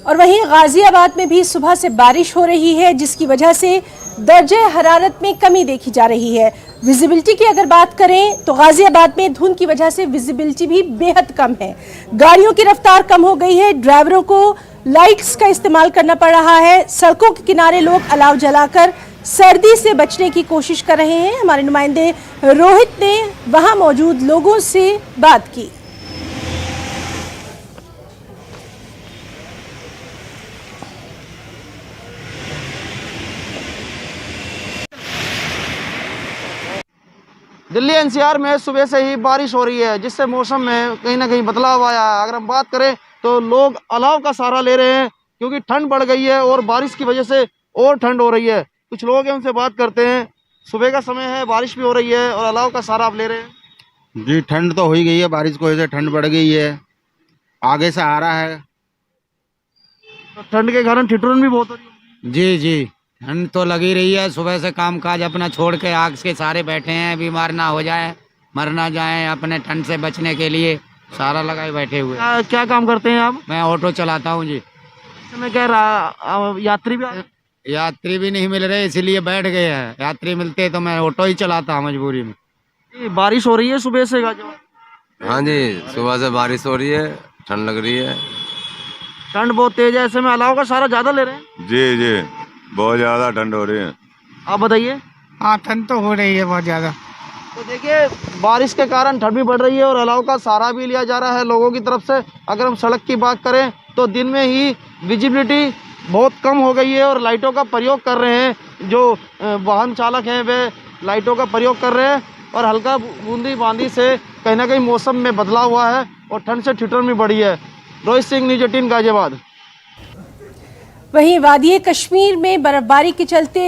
और वहीं गाजियाबाद में भी सुबह से बारिश हो रही है, जिसकी वजह से दर्जे हरारत में कमी देखी जा रही है। विजिबिलिटी की अगर बात करें तो गाजियाबाद में धुंध की वजह से विजिबिलिटी भी बेहद कम है। गाड़ियों की रफ्तार कम हो गई है, ड्राइवरों को लाइट्स का इस्तेमाल करना पड़ रहा है। सड़कों के किनारे लोग अलाव जलाकर सर्दी से बचने की कोशिश कर रहे हैं। हमारे नुमाइंदे रोहित ने वहां मौजूद लोगों से बात की। दिल्ली एनसीआर में सुबह से ही बारिश हो रही है, जिससे मौसम में कहीं ना कहीं बदलाव आया है। अगर हम बात करें तो लोग अलाव का सहारा ले रहे हैं, क्योंकि ठंड बढ़ गई है और बारिश की वजह से और ठंड हो रही है। कुछ लोग हैं, उनसे बात करते हैं। सुबह का समय है, बारिश भी हो रही है और अलाव का सहारा आप ले रहे हैं। जी, ठंड तो हो ही गई है, बारिश की वजह से ठंड बढ़ गई है, आगे से आ रहा है। तो ठंड के कारण ठिठुरन भी बहुत हो रही है। जी जी, ठंड तो लगी रही है। सुबह से काम काज अपना छोड़ के आग के सारे बैठे हैं, बीमार ना हो जाए, मर ना जाए, अपने ठंड से बचने के लिए सारा लगाए बैठे हुए। क्या काम करते हैं आप? मैं ऑटो चलाता हूँ जी। मैं कह रहा यात्री भी यात्री भी नहीं मिल रहे, इसीलिए बैठ गए हैं। यात्री मिलते तो मैं ऑटो ही चलाता मजबूरी में। बारिश हो रही है सुबह से गाजियाबाद। हाँ जी, सुबह से बारिश हो रही है, ठंड लग रही है। ठंड बहुत तेज है, ऐसे में अलाव का सहारा ज्यादा ले रहे हैं। जी जी, बहुत ज्यादा ठंड हो रही है। आप बताइए। हाँ, ठंड तो हो रही है बहुत ज्यादा। तो देखिए, बारिश के कारण ठंड भी बढ़ रही है और अलाव का सहारा भी लिया जा रहा है लोगों की तरफ से। अगर हम सड़क की बात करें तो दिन में ही विजिबिलिटी बहुत कम हो गई है और लाइटों का प्रयोग कर रहे हैं। जो वाहन चालक हैं वे लाइटों का प्रयोग कर रहे हैं और हल्का बूंदी बांदी से कहीं ना कहीं मौसम में बदलाव हुआ है और ठंड से ठिठुरन भी बढ़ी है। रोहित सिंह, न्यूज़ 18 गाजियाबाद। वहीं वादी कश्मीर में बर्फबारी के चलते